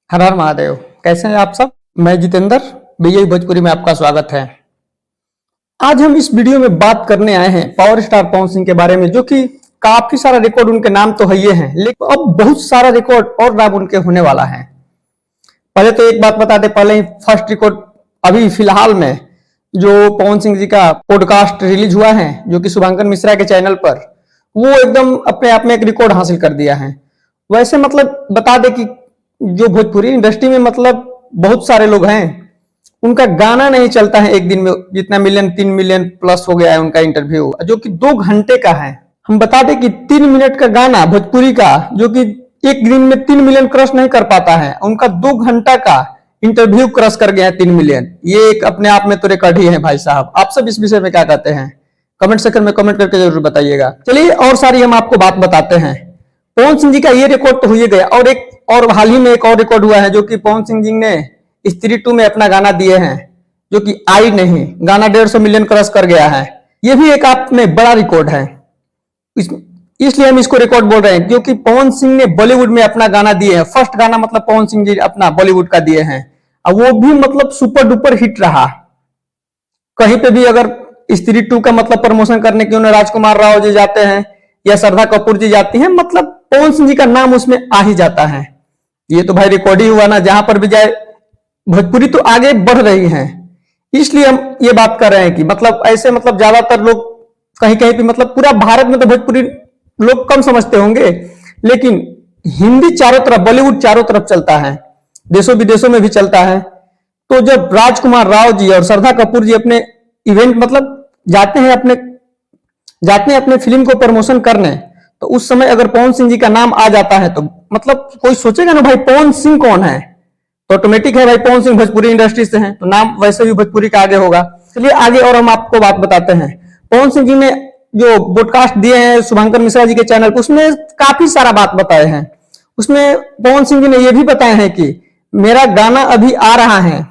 हर हर महादेव। कैसे हैं आप सब? मैं जितेंद्र, बीजे भोजपुरी में आपका स्वागत है। आज हम इस वीडियो में बात करने आए हैं पावर स्टार पवन सिंह के बारे में, जो कि काफी सारा रिकॉर्ड उनके नाम तो है ही है, लेकिन अब बहुत सारा रिकॉर्ड और नाम उनके होने वाला है। पहले तो एक बात बता दे, पहले ही फर्स्ट रिकॉर्ड अभी फिलहाल में जो पवन सिंह जी का पॉडकास्ट रिलीज हुआ है, जो कि शुभांकर मिश्रा के चैनल पर, वो एकदम अपने आप में एक रिकॉर्ड हासिल कर दिया है। वैसे मतलब बता दे कि जो भोजपुरी इंडस्ट्री में मतलब बहुत सारे लोग हैं, उनका गाना नहीं चलता है एक दिन में जितना मिलियन, 3 मिलियन प्लस हो गया है उनका इंटरव्यू, जो कि 2 घंटे का है। हम बता दें कि 3 मिनट का गाना भोजपुरी का, जो कि एक दिन में 3 मिलियन क्रॉस नहीं कर पाता है, उनका 2 घंटा का इंटरव्यू क्रॉस कर गया है 3 मिलियन। ये एक अपने आप में तो रिकॉर्ड ही है भाई साहब। आप सब इस विषय में क्या कहते हैं? कमेंट सेक्शन में कमेंट करके जरूर बताइएगा। चलिए और सारी हम आपको बात बताते हैं। पवन सिंह जी का ये रिकॉर्ड तो हो ही गया, और हाल ही में एक और रिकॉर्ड हुआ है, जो कि पवन सिंह जी ने स्त्री 2 में अपना गाना दिए हैं, जो कि आई नहीं, गाना 150 मिलियन क्रॉस कर गया है। ये भी एक आप में बड़ा रिकॉर्ड है, इसलिए हम इसको रिकॉर्ड बोल रहे हैं, क्योंकि पवन सिंह ने बॉलीवुड में अपना गाना दिए हैं। फर्स्ट गाना मतलब पवन सिंह जी अपना बॉलीवुड का दिए हैं, और वो भी मतलब सुपर डुपर हिट रहा। कहीं पे भी अगर स्त्री 2 का मतलब प्रमोशन करने के लिए राजकुमार राव जी जाते हैं या श्रद्धा कपूर जी जाती हैं, मतलब पवन सिंह जी का नाम उसमें आ ही जाता है। ये तो भाई रिकॉर्ड ही हुआ ना, जहां पर भी जाए भोजपुरी तो आगे बढ़ रही है। इसलिए हम ये बात कर रहे हैं कि मतलब ऐसे मतलब ज्यादातर लोग कहीं कहीं पे मतलब पूरा भारत में तो भोजपुरी लोग कम समझते होंगे, लेकिन हिंदी चारों तरफ, बॉलीवुड चारों तरफ चलता है, देशों विदेशों में भी चलता है। तो जब राजकुमार राव जी और श्रद्धा कपूर जी अपने इवेंट मतलब जाते हैं अपने फिल्म को प्रमोशन करने, तो उस समय अगर पवन सिंह जी का नाम आ जाता है तो मतलब कोई सोचेगा ना भाई पवन सिंह कौन है, तो ऑटोमेटिक है भाई पवन सिंह भोजपुरी इंडस्ट्री से हैं, तो नाम वैसे भी भोजपुरी का आगे होगा। चलिए आगे और हम आपको बात बताते हैं। पवन सिंह जी ने जो पॉडकास्ट दिए हैं शुभांकर मिश्रा जी के चैनल पर, उसमें काफी सारा बात बताए हैं। उसमें पवन सिंह जी ने यह भी बताए हैं कि मेरा गाना अभी आ रहा है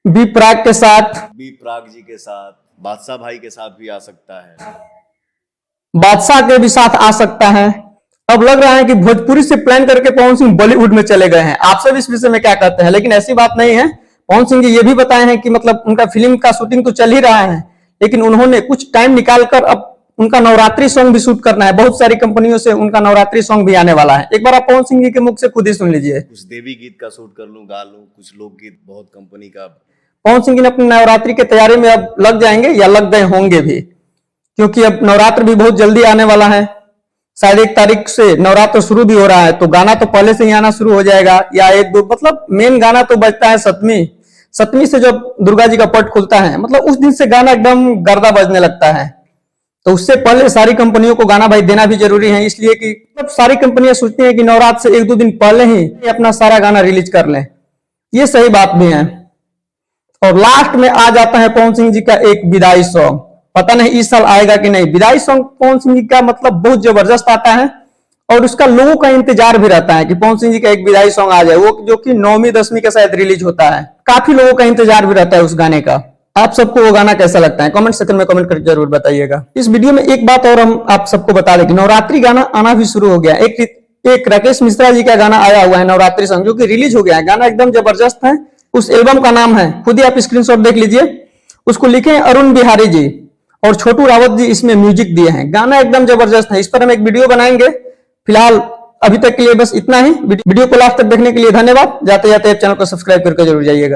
बी प्राक के साथ, बी प्राक जी के साथ, बादशाह भाई के साथ भी आ सकता है, बादशाह के भी साथ आ सकता है। अब लग रहा है कि भोजपुरी से प्लान करके पवन सिंह बॉलीवुड में चले गए हैं। आप सब इस विषय में क्या कहते हैं? लेकिन ऐसी बात नहीं है। पवन सिंह जी ये भी बताए हैं कि मतलब उनका फिल्म का शूटिंग तो चल ही रहा है, लेकिन उन्होंने कुछ टाइम निकालकर अब उनका नवरात्रि सॉन्ग भी शूट करना है। बहुत सारी कंपनियों से उनका नवरात्रि सॉन्ग भी आने वाला है। एक बार आप पवन सिंह जी के मुख से खुद ही सुन लीजिए। कुछ देवी गीत का शूट कर लूं, गा लूं, कुछ लोकगीत, बहुत कंपनी का। पवन सिंह जी ने अपनी नवरात्रि की तैयारी में अब लग जाएंगे या लग गए होंगे भी, क्योंकि अब नवरात्र भी बहुत जल्दी आने वाला है। शायद 1 तारीख से नवरात्र शुरू भी हो रहा है, तो गाना तो पहले से ही आना शुरू हो जाएगा, या 1-2 मतलब मेन गाना तो बजता है सप्तमी से जब दुर्गा जी का पट खुलता है, मतलब उस दिन से गाना एकदम गर्दा बजने लगता है। तो उससे पहले सारी कंपनियों को गाना भाई देना भी जरूरी है, इसलिए कि मतलब सारी कंपनियां सोचती हैं कि नवरात्र से 1-2 दिन पहले ही अपना सारा गाना रिलीज कर लें। ये सही बात भी है। और लास्ट में आ जाता है पवन सिंह जी का एक विदाई सॉन्ग। पता नहीं इस साल आएगा कि नहीं। विदाई सॉन्ग पवन सिंह जी का मतलब बहुत जबरदस्त आता है, और उसका लोगों का इंतजार भी रहता है कि पवन सिंह जी का एक विदाई सॉन्ग आ जाए, वो जो कि 9वीं 10वीं का शायद रिलीज होता है। काफी लोगों का इंतजार भी रहता है उस गाने का। आप सबको वो गाना कैसा लगता है? कमेंट सेक्शन में कमेंट करके जरूर बताइएगा। इस वीडियो में एक बात और हम आप सबको बता दें कि नवरात्रि गाना आना भी शुरू हो गया। एक राकेश मिश्रा जी का गाना आया हुआ है नवरात्रि सॉन्ग, जो कि रिलीज हो गया है। गाना एकदम जबरदस्त है। उस एल्बम का नाम है, खुद ही आप स्क्रीनशॉट देख लीजिए, उसको लिखे अरुण बिहारी जी, और छोटू रावत जी इसमें म्यूजिक दिए हैं। गाना एकदम जबरदस्त है। इस पर हम एक वीडियो बनाएंगे। फिलहाल अभी तक के लिए बस इतना ही। वीडियो को लास्ट तक देखने के लिए धन्यवाद। जाते जाते चैनल को सब्सक्राइब करके जरूर जाइएगा।